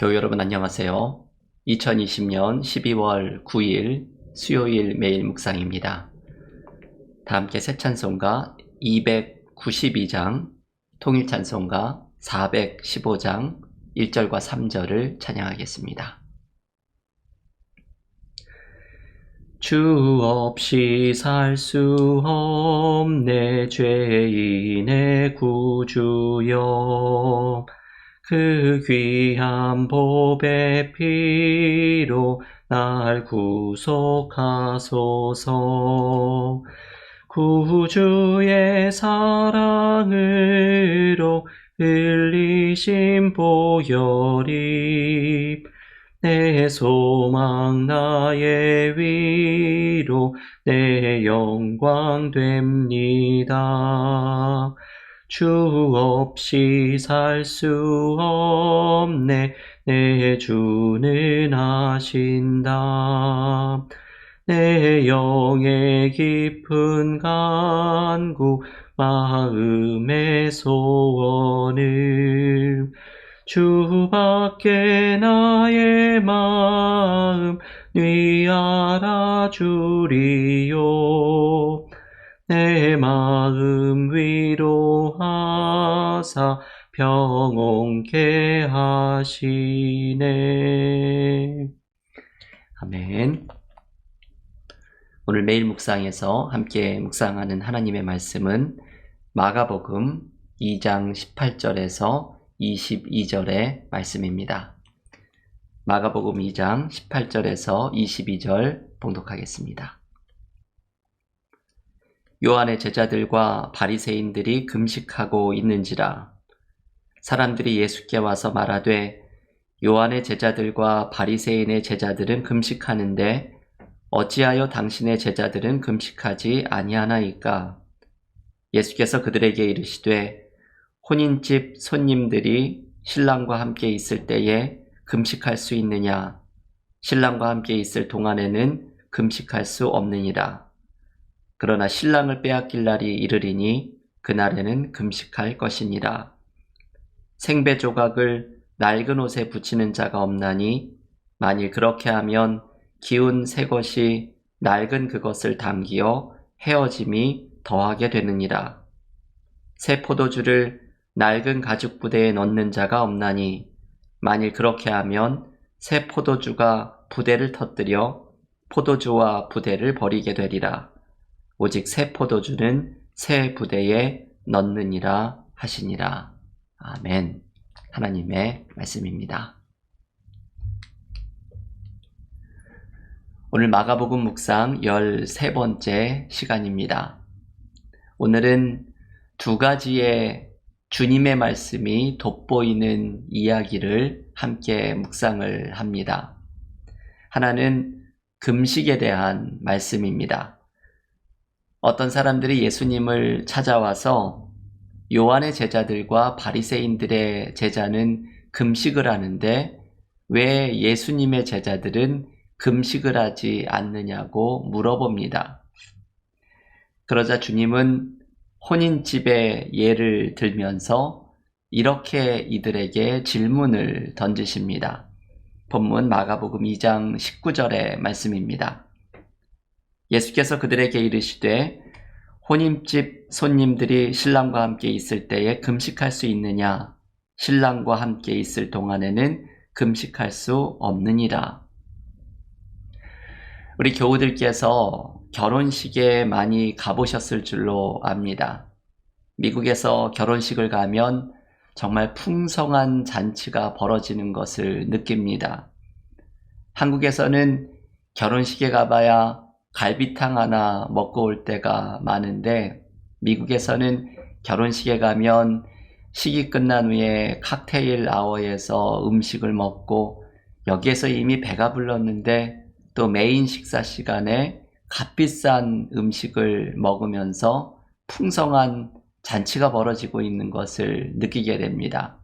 교회 여러분 안녕하세요. 2020년 12월 9일 수요일 매일 묵상입니다. 다 함께 새 찬송가 292장, 통일 찬송가 415장 1절과 3절을 찬양하겠습니다. 주 없이 살 수 없네 죄인의 구주여, 그 귀한 보배 피로 날 구속하소서. 구주의 사랑으로 흘리신 보혈이 내 소망 나의 위로 내 영광 됩니다. 주 없이 살 수 없네 내 주는 하신다. 내 영의 깊은 간구 마음의 소원을 주밖에 나의 마음 네 알아주리요. 내 마음 위로하사 평온케 하시네. 아멘. 오늘 매일 묵상에서 함께 묵상하는 하나님의 말씀은 마가복음 2장 18절에서 22절의 말씀입니다. 마가복음 2장 18절에서 22절 봉독하겠습니다. 요한의 제자들과 바리새인들이 금식하고 있는지라 사람들이 예수께 와서 말하되 요한의 제자들과 바리새인의 제자들은 금식하는데 어찌하여 당신의 제자들은 금식하지 아니하나이까? 예수께서 그들에게 이르시되 혼인집 손님들이 신랑과 함께 있을 때에 금식할 수 있느냐? 신랑과 함께 있을 동안에는 금식할 수 없느니라. 그러나 신랑을 빼앗길 날이 이르리니 그날에는 금식할 것이니라. 생배 조각을 낡은 옷에 붙이는 자가 없나니 만일 그렇게 하면 기운 새 것이 낡은 그것을 당기어 헤어짐이 더하게 되느니라. 새 포도주를 낡은 가죽 부대에 넣는 자가 없나니 만일 그렇게 하면 새 포도주가 부대를 터뜨려 포도주와 부대를 버리게 되리라. 오직 새 포도주는 새 부대에 넣느니라 하시니라. 아멘. 하나님의 말씀입니다. 오늘 마가복음 묵상 13번째 시간입니다. 오늘은 두 가지의 주님의 말씀이 돋보이는 이야기를 함께 묵상을 합니다. 하나는 금식에 대한 말씀입니다. 어떤 사람들이 예수님을 찾아와서 요한의 제자들과 바리새인들의 제자는 금식을 하는데 왜 예수님의 제자들은 금식을 하지 않느냐고 물어봅니다. 그러자 주님은 혼인집의 예를 들면서 이렇게 이들에게 질문을 던지십니다. 본문 마가복음 2장 19절의 말씀입니다. 예수께서 그들에게 이르시되 혼인집 손님들이 신랑과 함께 있을 때에 금식할 수 있느냐? 신랑과 함께 있을 동안에는 금식할 수 없느니라. 우리 교우들께서 결혼식에 많이 가보셨을 줄로 압니다. 미국에서 결혼식을 가면 정말 풍성한 잔치가 벌어지는 것을 느낍니다. 한국에서는 결혼식에 가봐야 갈비탕 하나 먹고 올 때가 많은데 미국에서는 결혼식에 가면 식이 끝난 후에 칵테일 아워에서 음식을 먹고 여기에서 이미 배가 불렀는데 또 메인 식사 시간에 값비싼 음식을 먹으면서 풍성한 잔치가 벌어지고 있는 것을 느끼게 됩니다.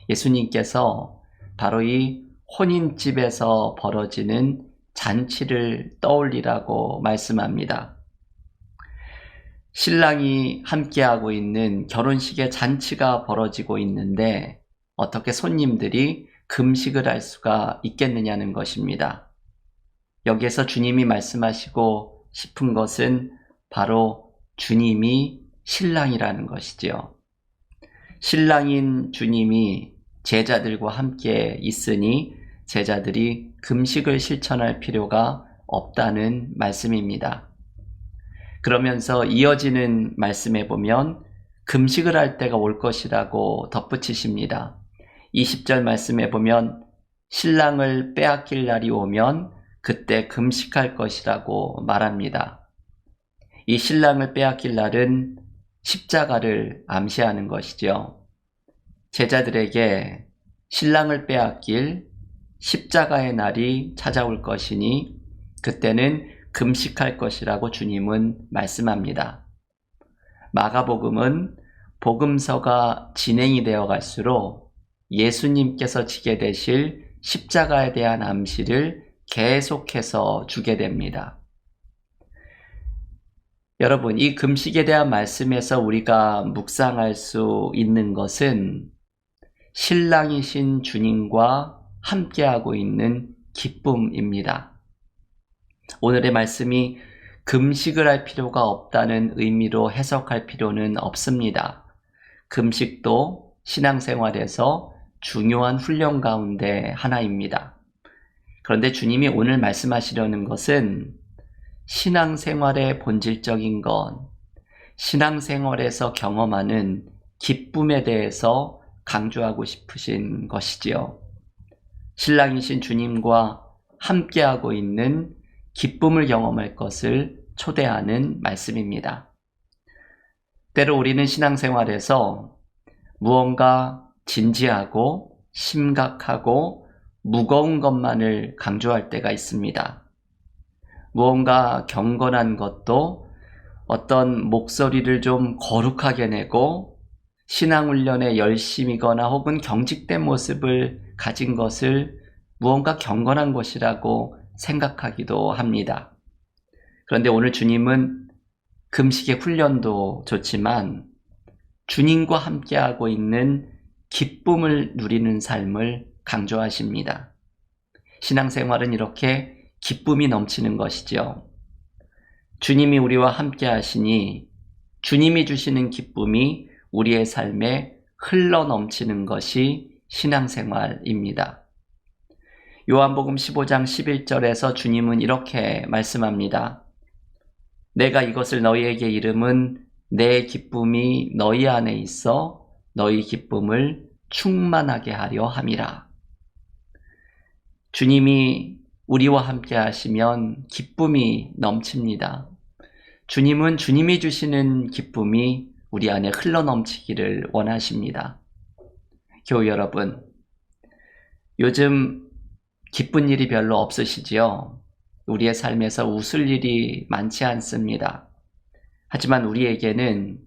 예수님께서 바로 이 혼인집에서 벌어지는 잔치를 떠올리라고 말씀합니다. 신랑이 함께하고 있는 결혼식의 잔치가 벌어지고 있는데 어떻게 손님들이 금식을 할 수가 있겠느냐는 것입니다. 여기에서 주님이 말씀하시고 싶은 것은 바로 주님이 신랑이라는 것이지요. 신랑인 주님이 제자들과 함께 있으니 제자들이 금식을 실천할 필요가 없다는 말씀입니다. 그러면서 이어지는 말씀에 보면 금식을 할 때가 올 것이라고 덧붙이십니다. 20절 말씀에 보면 신랑을 빼앗길 날이 오면 그때 금식할 것이라고 말합니다. 이 신랑을 빼앗길 날은 십자가를 암시하는 것이죠. 제자들에게 신랑을 빼앗길 십자가의 날이 찾아올 것이니 그때는 금식할 것이라고 주님은 말씀합니다. 마가복음은 복음서가 진행이 되어 갈수록 예수님께서 지게 되실 십자가에 대한 암시를 계속해서 주게 됩니다. 여러분, 이 금식에 대한 말씀에서 우리가 묵상할 수 있는 것은 신랑이신 주님과 함께하고 있는 기쁨입니다. 오늘의 말씀이 금식을 할 필요가 없다는 의미로 해석할 필요는 없습니다. 금식도 신앙생활에서 중요한 훈련 가운데 하나입니다. 그런데 주님이 오늘 말씀하시려는 것은 신앙생활의 본질적인 것, 신앙생활에서 경험하는 기쁨에 대해서 강조하고 싶으신 것이지요. 신랑이신 주님과 함께하고 있는 기쁨을 경험할 것을 초대하는 말씀입니다. 때로 우리는 신앙생활에서 무언가 진지하고 심각하고 무거운 것만을 강조할 때가 있습니다. 무언가 경건한 것도 어떤 목소리를 좀 거룩하게 내고 신앙훈련에 열심이거나 혹은 경직된 모습을 가진 것을 무언가 경건한 것이라고 생각하기도 합니다. 그런데 오늘 주님은 금식의 훈련도 좋지만 주님과 함께하고 있는 기쁨을 누리는 삶을 강조하십니다. 신앙생활은 이렇게 기쁨이 넘치는 것이죠. 주님이 우리와 함께 하시니 주님이 주시는 기쁨이 우리의 삶에 흘러 넘치는 것이 신앙생활입니다. 요한복음 15장 11절에서 주님은 이렇게 말씀합니다. 내가 이것을 너희에게 이름은 내 기쁨이 너희 안에 있어 너희 기쁨을 충만하게 하려 함이라. 주님이 우리와 함께 하시면 기쁨이 넘칩니다. 주님은 주님이 주시는 기쁨이 우리 안에 흘러넘치기를 원하십니다. 교우 여러분, 요즘 기쁜 일이 별로 없으시지요? 우리의 삶에서 웃을 일이 많지 않습니다. 하지만 우리에게는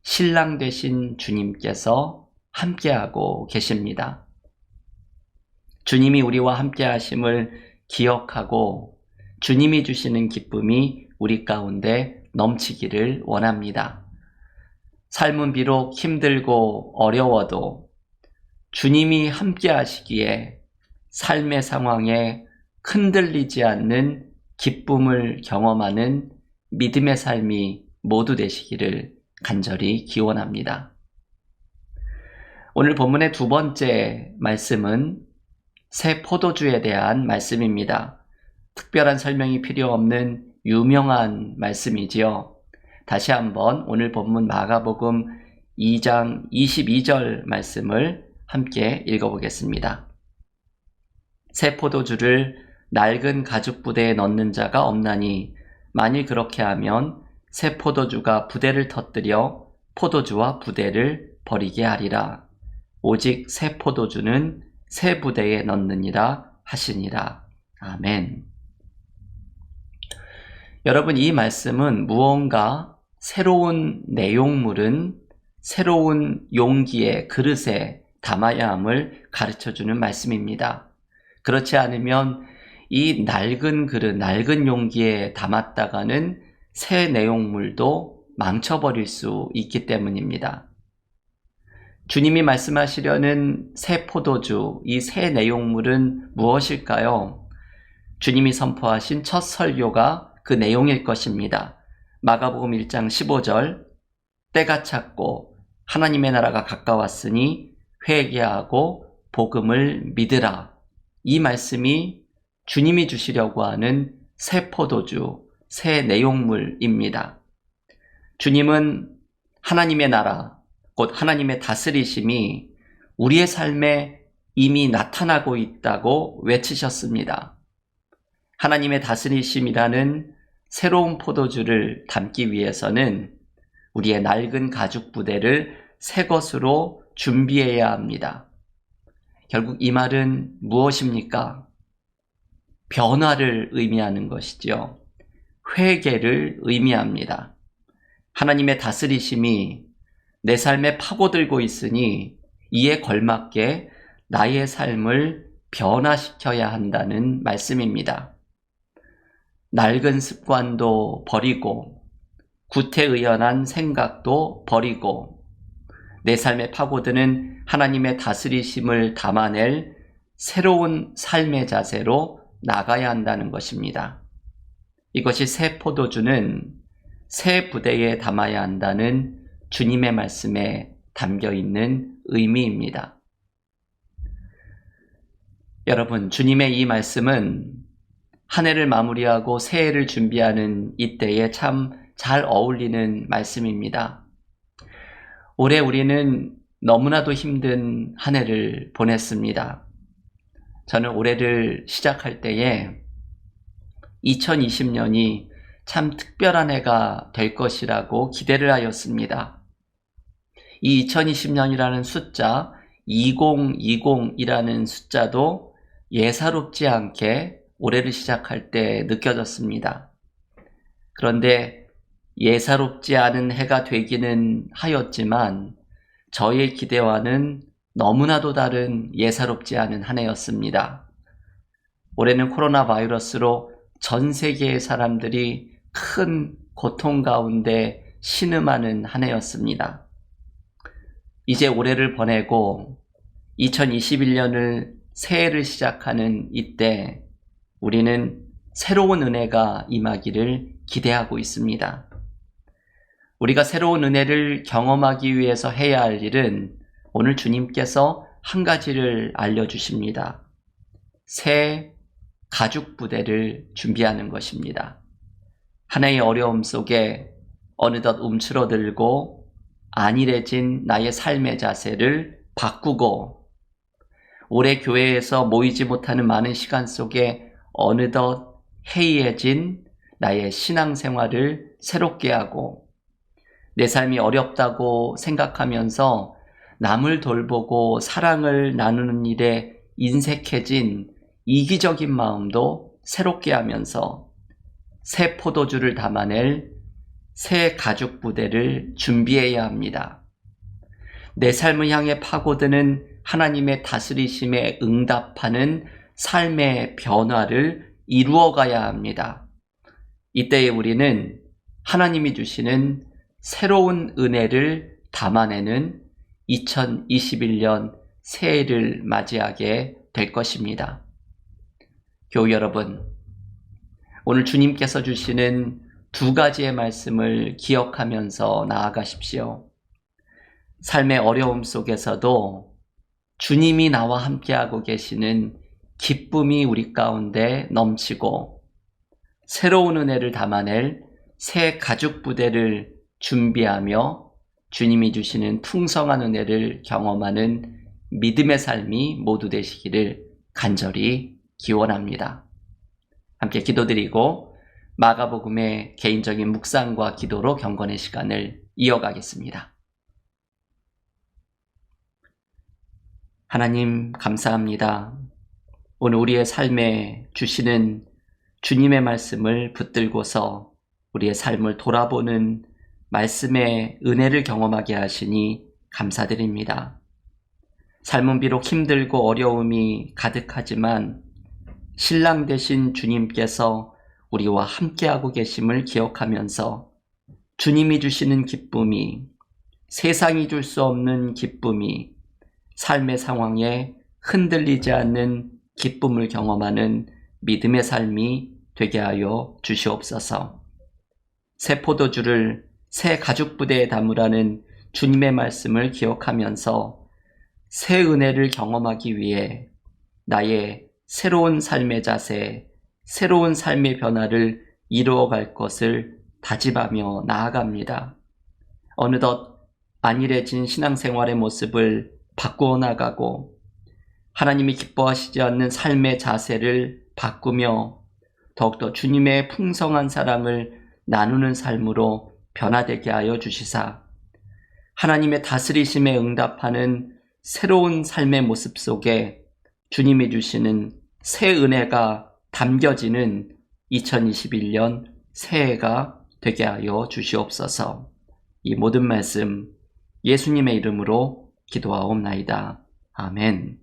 신랑 되신 주님께서 함께하고 계십니다. 주님이 우리와 함께 하심을 기억하고 주님이 주시는 기쁨이 우리 가운데 넘치기를 원합니다. 삶은 비록 힘들고 어려워도 주님이 함께 하시기에 삶의 상황에 흔들리지 않는 기쁨을 경험하는 믿음의 삶이 모두 되시기를 간절히 기원합니다. 오늘 본문의 두 번째 말씀은 새 포도주에 대한 말씀입니다. 특별한 설명이 필요 없는 유명한 말씀이지요. 다시 한번 오늘 본문 마가복음 2장 22절 말씀을 함께 읽어보겠습니다. 새 포도주를 낡은 가죽 부대에 넣는 자가 없나니 만일 그렇게 하면 새 포도주가 부대를 터뜨려 포도주와 부대를 버리게 하리라. 오직 새 포도주는 새 부대에 넣느니라 하시니라. 아멘. 여러분, 이 말씀은 무언가 새로운 내용물은 새로운 용기의 그릇에 담아야 함을 가르쳐주는 말씀입니다. 그렇지 않으면 이 낡은 그릇, 낡은 용기에 담았다가는 새 내용물도 망쳐버릴 수 있기 때문입니다. 주님이 말씀하시려는 새 포도주, 이 새 내용물은 무엇일까요? 주님이 선포하신 첫 설교가 그 내용일 것입니다. 마가복음 1장 15절, 때가 찼고 하나님의 나라가 가까웠으니 회개하고 복음을 믿으라. 이 말씀이 주님이 주시려고 하는 새 포도주, 새 내용물입니다. 주님은 하나님의 나라, 곧 하나님의 다스리심이 우리의 삶에 이미 나타나고 있다고 외치셨습니다. 하나님의 다스리심이라는 새로운 포도주를 담기 위해서는 우리의 낡은 가죽 부대를 새 것으로 준비해야 합니다. 결국 이 말은 무엇입니까? 변화를 의미하는 것이죠. 회개를 의미합니다. 하나님의 다스리심이 내 삶에 파고들고 있으니 이에 걸맞게 나의 삶을 변화시켜야 한다는 말씀입니다. 낡은 습관도 버리고 구태의연한 생각도 버리고 내 삶에 파고드는 하나님의 다스리심을 담아낼 새로운 삶의 자세로 나가야 한다는 것입니다. 이것이 새 포도주는 새 부대에 담아야 한다는 주님의 말씀에 담겨 있는 의미입니다. 여러분, 주님의 이 말씀은 한 해를 마무리하고 새해를 준비하는 이때에 참 잘 어울리는 말씀입니다. 올해 우리는 너무나도 힘든 한 해를 보냈습니다. 저는 올해를 시작할 때에 2020년이 참 특별한 해가 될 것이라고 기대를 하였습니다. 이 2020년이라는 숫자, 2020이라는 숫자도 예사롭지 않게 올해를 시작할 때 느껴졌습니다. 그런데 예사롭지 않은 해가 되기는 하였지만 저의 기대와는 너무나도 다른 예사롭지 않은 한 해였습니다. 올해는 코로나 바이러스로 전 세계의 사람들이 큰 고통 가운데 신음하는 한 해였습니다. 이제 올해를 보내고 2021년을 새해를 시작하는 이때 우리는 새로운 은혜가 임하기를 기대하고 있습니다. 우리가 새로운 은혜를 경험하기 위해서 해야 할 일은 오늘 주님께서 한 가지를 알려주십니다. 새 가죽 부대를 준비하는 것입니다. 하나의 어려움 속에 어느덧 움츠러들고 안일해진 나의 삶의 자세를 바꾸고 올해 교회에서 모이지 못하는 많은 시간 속에 어느덧 해이해진 나의 신앙생활을 새롭게 하고 내 삶이 어렵다고 생각하면서 남을 돌보고 사랑을 나누는 일에 인색해진 이기적인 마음도 새롭게 하면서 새 포도주를 담아낼 새 가죽 부대를 준비해야 합니다. 내 삶을 향해 파고드는 하나님의 다스리심에 응답하는 삶의 변화를 이루어가야 합니다. 이때에 우리는 하나님이 주시는 새로운 은혜를 담아내는 2021년 새해를 맞이하게 될 것입니다. 교우 여러분, 오늘 주님께서 주시는 두 가지의 말씀을 기억하면서 나아가십시오. 삶의 어려움 속에서도 주님이 나와 함께하고 계시는 기쁨이 우리 가운데 넘치고 새로운 은혜를 담아낼 새 가죽 부대를 준비하며 주님이 주시는 풍성한 은혜를 경험하는 믿음의 삶이 모두 되시기를 간절히 기원합니다. 함께 기도드리고 마가복음의 개인적인 묵상과 기도로 경건의 시간을 이어가겠습니다. 하나님 감사합니다. 오늘 우리의 삶에 주시는 주님의 말씀을 붙들고서 우리의 삶을 돌아보는 말씀의 은혜를 경험하게 하시니 감사드립니다. 삶은 비록 힘들고 어려움이 가득하지만 신랑 되신 주님께서 우리와 함께하고 계심을 기억하면서 주님이 주시는 기쁨이 세상이 줄 수 없는 기쁨이 삶의 상황에 흔들리지 않는 기쁨을 경험하는 믿음의 삶이 되게 하여 주시옵소서. 새 포도주를 새 가죽 부대에 담으라는 주님의 말씀을 기억하면서 새 은혜를 경험하기 위해 나의 새로운 삶의 자세, 새로운 삶의 변화를 이루어갈 것을 다짐하며 나아갑니다. 어느덧 안일해진 신앙생활의 모습을 바꾸어 나가고 하나님이 기뻐하시지 않는 삶의 자세를 바꾸며 더욱더 주님의 풍성한 사랑을 나누는 삶으로 변화되게 하여 주시사 하나님의 다스리심에 응답하는 새로운 삶의 모습 속에 주님이 주시는 새 은혜가 담겨지는 2021년 새해가 되게 하여 주시옵소서. 이 모든 말씀 예수님의 이름으로 기도하옵나이다. 아멘.